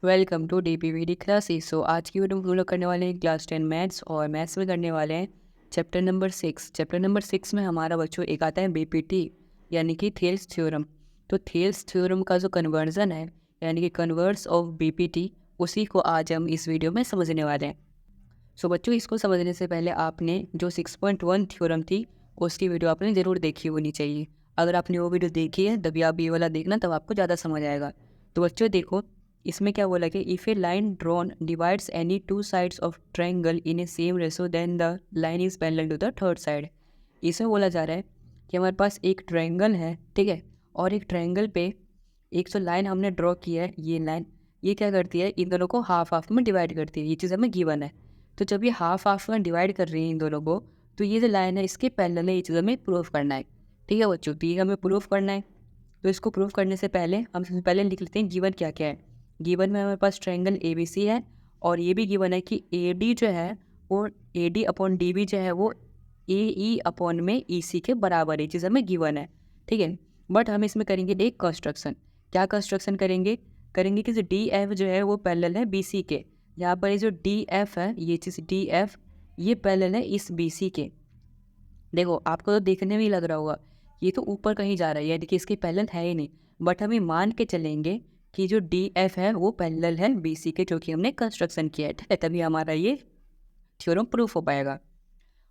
Welcome to DPVD classes. So आज की video में हम लोग करने वाले हैं क्लास 10 मैथ्स और मैथ्स में करने वाले हैं चैप्टर नंबर 6। चैप्टर नंबर 6 में हमारा बच्चों एक आता है बीपीटी यानी कि थेल्स थ्योरम। तो थेल्स थ्योरम का जो कन्वर्जन है यानी कि कन्वर्स ऑफ बीपीटी, उसी को आज हम इस वीडियो में समझने वाले हैं। सो बच्चों, इसको समझने से पहले आपने जो 6.1 थ्योरम थी उसकी वीडियो आपने ज़रूर देखी होनी चाहिए। अगर आपने वो वीडियो देखी है तभी आप ये वाला देखना, तब आपको ज़्यादा समझ आएगा। तो बच्चों देखो, इसमें क्या बोला कि if a line drawn divides any two sides of triangle in a same ratio then the line is parallel to the third side. इसमें बोला जा रहा है कि हमारे पास एक ट्रायंगल है, ठीक है, और एक ट्रायंगल पे एक जो लाइन हमने ड्रॉ की है, ये लाइन ये क्या करती है, इन दोनों को हाफ हाफ में डिवाइड करती है। ये चीज़ हमें गिवन है। तो जब ये हाफ हाफ में डिवाइड कर रही है इन दोनों को, तो ये जो लाइन है इसके पैरेलल है, ये चीज़ हमें प्रूफ करना है। ठीक है बच्चों, तो ये हमें प्रूफ करना है। तो इसको प्रूफ करने से पहले हम सबसे पहले लिख लेते हैं गिवन क्या क्या है। गिवन में हमारे पास ट्रायंगल ABC है, और ये भी गिवन है कि AD जो है वो AD अपॉन DB जो है वो AE अपॉन में EC के बराबर है। चीज़ हमें गिवन है, ठीक है। बट हम इसमें करेंगे एक कंस्ट्रक्शन। क्या कंस्ट्रक्शन करेंगे कि जो DF जो है वो पैरेलल है BC के। यहाँ पर ये जो DF है, ये चीज़ DF ये पैरेलल है इस BC के। देखो आपको तो देखने में ही लग रहा होगा ये तो ऊपर कहीं जा रहा है, यानी कि इसके पैरेलल है ही नहीं। बट हम ये मान के चलेंगे कि जो DF है वो पैरेलल है BC के, जो कि हमने कंस्ट्रक्शन किया है, ठीक है। तभी हमारा ये थ्योरम प्रूफ हो पाएगा।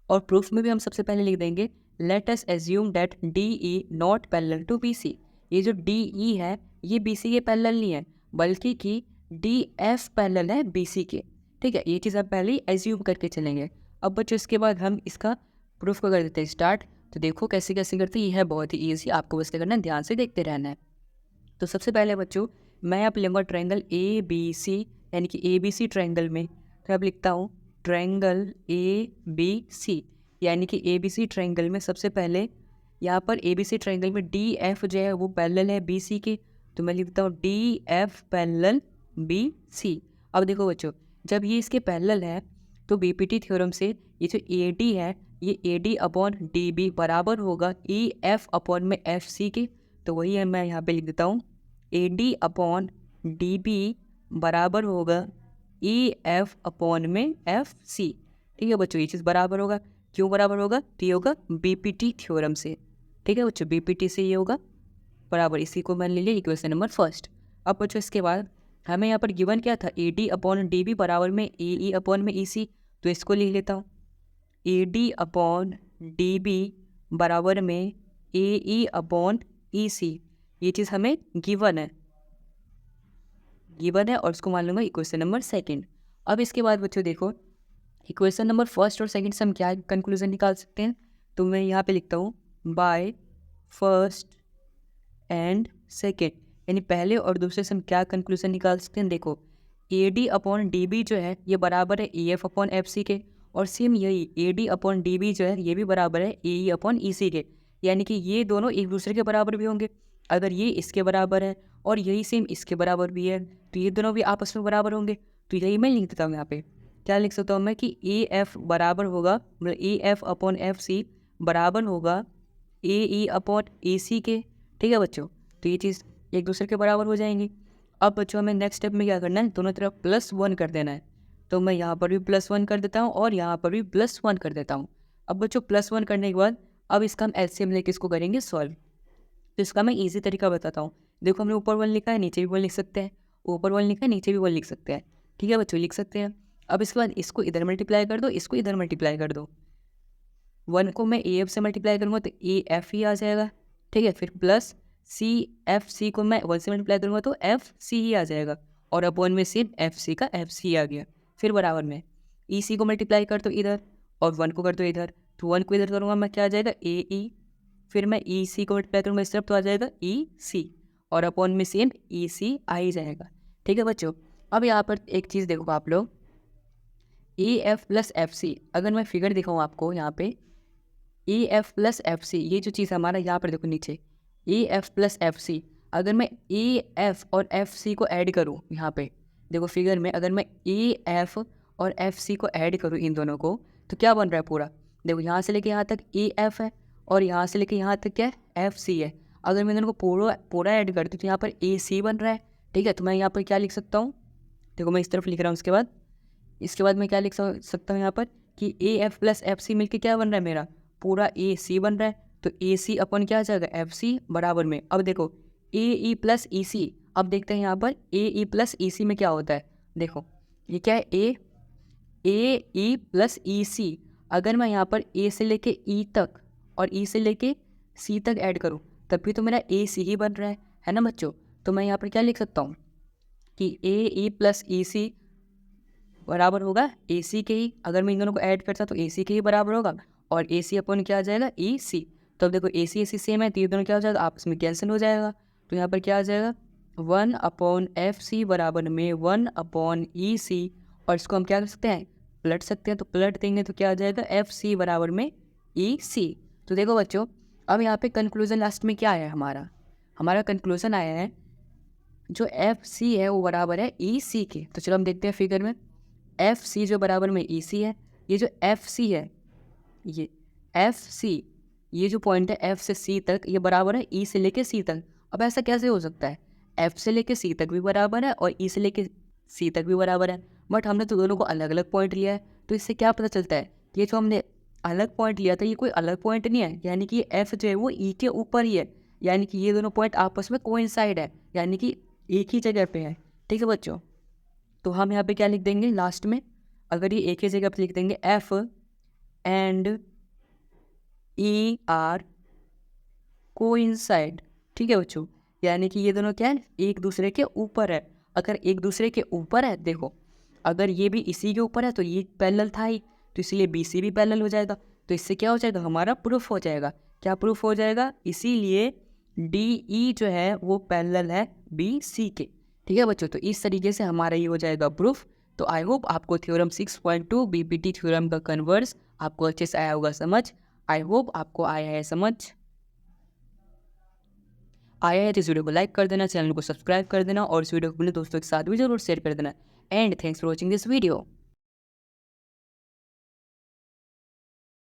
और प्रूफ में भी हम सबसे पहले लिख देंगे let us assume that DE not parallel to BC। ये जो DE है ये BC के पैरेलल नहीं है, बल्कि कि DF पैरेलल है BC के, ठीक है। ये चीज़ हम पहले ही एज्यूम करके चलेंगे। अब बच्चों इसके बाद हम इसका प्रूफ को कर देते हैं स्टार्ट। तो देखो कैसे कैसे करते हैं, ये है बहुत ही ईजी, आपको बस क्या करना है, ध्यान से देखते रहना है। तो सबसे पहले बच्चों मैं यहाँ पे लूँगा ट्रायंगल ABC, यानी कि ABC ट्रायंगल में तो अब लिखता हूँ ट्रायंगल ABC, यानी कि ABC ट्रायंगल में सबसे पहले यहाँ पर ABC ट्रायंगल में DF जो है वो पैरेलल है BC के, तो मैं लिखता हूँ DF पैरेलल BC। अब देखो बच्चों, जब ये इसके पैरेलल है तो BPT थ्योरम से ये जो AD है ये AD अपॉन DB बराबर होगा EF अपॉन में FC के। तो वही है, मैं यहाँ पे लिख देता हूँ AD अपॉन DB बराबर होगा EF अपॉन में FC। ठीक है बच्चों, ये चीज़ बराबर होगा। क्यों बराबर होगा? तो ये होगा BPT थ्योरम से, ठीक है बच्चों, BPT से ये होगा बराबर। इसी को मान लीजिए इक्वेशन नंबर फर्स्ट। अब बच्चों इसके बाद हमें यहाँ पर गिवन क्या था, AD अपॉन DB बराबर में AE अपॉन में EC। तो इसको लिख लेता हूँ AD अपॉन DB बराबर में AE अपॉन EC। ये चीज़ हमें गिवन है और उसको मान लूँगा इक्वेशन नंबर सेकंड। अब इसके बाद बच्चों देखो, इक्वेशन नंबर फर्स्ट और सेकंड से हम क्या कंक्लूजन निकाल सकते हैं। तो मैं यहाँ पे लिखता हूँ बाय फर्स्ट एंड सेकंड, यानी पहले और दूसरे से हम क्या कंक्लूजन निकाल सकते हैं। देखो AD अपॉन DB जो है ये बराबर है EF अपॉन FC के, और सेम यही AD अपॉन DB जो है ये भी बराबर है AE अपॉन EC के, यानी कि ये दोनों एक दूसरे के बराबर भी होंगे। अगर ये इसके बराबर है और यही सेम इसके बराबर भी है तो ये दोनों भी आपस में बराबर होंगे। तो यही मैं लिख देता हूँ यहाँ पे, क्या लिख सकता हूँ मैं कि AF बराबर होगा, मतलब AF अपॉन FC बराबर होगा AE अपॉन AC के, ठीक है बच्चों। तो ये चीज़ एक दूसरे के बराबर हो जाएंगी। अब बच्चों हमें नेक्स्ट स्टेप में क्या करना है, दोनों तरफ +1 कर देना है। तो मैं यहाँ पर भी +1 कर देता हूँ और यहाँ पर भी +1 कर देता हूँ। अब बच्चों +1 करने के बाद अब इसका हम LCM लेके इसको करेंगे सॉल्व। तो इसका मैं ईजी तरीका बताता हूँ। देखो हमने ऊपर 1 लिखा है, नीचे भी 1 लिख सकते हैं, ऊपर 1 लिखा है, नीचे भी 1 लिख सकते हैं, ठीक है बच्चों, लिख सकते हैं। अब इसके बाद इसको इधर मल्टीप्लाई कर दो, इसको इधर मल्टीप्लाई कर दो। 1 को मैं AF से मल्टीप्लाई करूँगा तो AF ही आ जाएगा, ठीक है। फिर प्लस CFC को मैं 1 से मल्टीप्लाई करूँगा तो FC ही आ जाएगा, और अपॉन में सेम FC का FC आ गया। फिर बराबर में EC को मल्टीप्लाई कर दो इधर और 1 को कर दो इधर, तो 1 को इधर करूँगा मैं, क्या आ जाएगा AE। फिर मैं EC को मल्टीप्लाई करूँगा इस तरफ तो आ जाएगा EC, और अपॉन में सेम EC आ ही जाएगा, ठीक है बच्चों। अब यहाँ पर एक चीज़ देखो आप लोग, AF प्लस FC, अगर मैं फिगर दिखाऊँ आपको यहाँ पे AF प्लस FC, ये जो चीज़ हमारा यहाँ पर देखो नीचे AF प्लस FC, अगर मैं AF और FC को ऐड करूँ यहाँ पे देखो फिगर में, अगर मैं AF और FC को ऐड करूँ इन दोनों को, तो क्या बन रहा है पूरा। देखो यहाँ से लेके यहाँ तक AF है और यहाँ से लेके यहाँ तक क्या है FC है। अगर मैं दोनों को पूरा ऐड करती हूँ तो यहाँ पर AC बन रहा है, ठीक है। तो मैं यहाँ पर क्या लिख सकता हूँ, देखो मैं इस तरफ लिख रहा हूँ। इसके बाद मैं क्या लिख सकता हूँ यहाँ पर कि A F plus F C मिल क्या बन रहा है, मेरा पूरा ए सी बन रहा है। तो ए सी अपन क्या आ जाएगा, एफ सी बराबर में, अब देखो ए ई प्लस ई सी। अब देखते हैं यहाँ पर ए ई प्लस ई सी में क्या होता है। देखो ये क्या है, ए ई प्लस ई सी। अगर मैं यहाँ पर ए से लेके ई तक और ई से लेके सी तक ऐड करूँ तब भी तो मेरा ए सी ही बन रहा है ना बच्चों। तो मैं यहाँ पर क्या लिख सकता हूँ कि ए ई प्लस ई सी बराबर होगा ए सी के ही। अगर मैं इन दोनों को ऐड करता तो ए सी के ही बराबर होगा, और ए सी अपन क्या आ जाएगा, ई सी। तो अब देखो ए सी सेम है तो ये दोनों क्या हो जाएगा, आपस में कैंसिल हो जाएगा। तो यहाँ पर क्या आ जाएगा, 1/FC बराबर में 1/EC। और इसको हम क्या कर सकते हैं, पलट सकते हैं। तो पलट देंगे तो क्या आ जाएगा, FC बराबर में EC। तो देखो बच्चों, अब यहाँ पे कंक्लूजन लास्ट में क्या आया है, हमारा कंक्लूजन आया है जो FC है वो बराबर है EC के। तो चलो हम देखते हैं फिगर में, FC जो बराबर में EC है, ये जो FC है, ये FC, ये जो पॉइंट है F से C तक, ये बराबर है E से लेके C तक। अब ऐसा कैसे हो सकता है, F से लेके C तक भी बराबर है और E से लेके C तक भी बराबर है, बट हमने तो दोनों को अलग अलग पॉइंट लिया है। तो इससे क्या पता चलता है, ये जो हमने अलग पॉइंट लिया था ये कोई अलग पॉइंट नहीं है, यानी कि F जो है वो E के ऊपर ही है, यानी कि ये दोनों पॉइंट आपस में कोइंसाइड है, यानी कि एक ही जगह पे है। ठीक है बच्चों, तो हम यहाँ पे क्या लिख देंगे लास्ट में, अगर ये एक ही जगह पे लिख देंगे F and E are coincide. ठीक है बच्चों, यानी कि ये दोनों क्या है, एक दूसरे के ऊपर है। अगर एक दूसरे के ऊपर है, देखो अगर ये भी इसी के ऊपर है तो ये पैरेलल था ही, तो इसलिए बी सी भी पैरेलल हो जाएगा। तो इससे क्या हो जाएगा, हमारा प्रूफ हो जाएगा। क्या प्रूफ हो जाएगा, इसीलिए डी ई जो है वो पैरेलल है बी सी के। ठीक है बच्चों, तो इस तरीके से हमारा ये हो जाएगा प्रूफ। तो आई होप आपको थ्योरम 6.2 बीपीटी थ्योरम का कन्वर्स आपको अच्छे से आया होगा समझ। आई होप आपको आया है समझ। आया है तो इस वीडियो को लाइक कर देना, चैनल को सब्सक्राइब कर देना और इस वीडियो को अपने दोस्तों के साथ भी जरूर शेयर कर देना। And thanks for watching this video.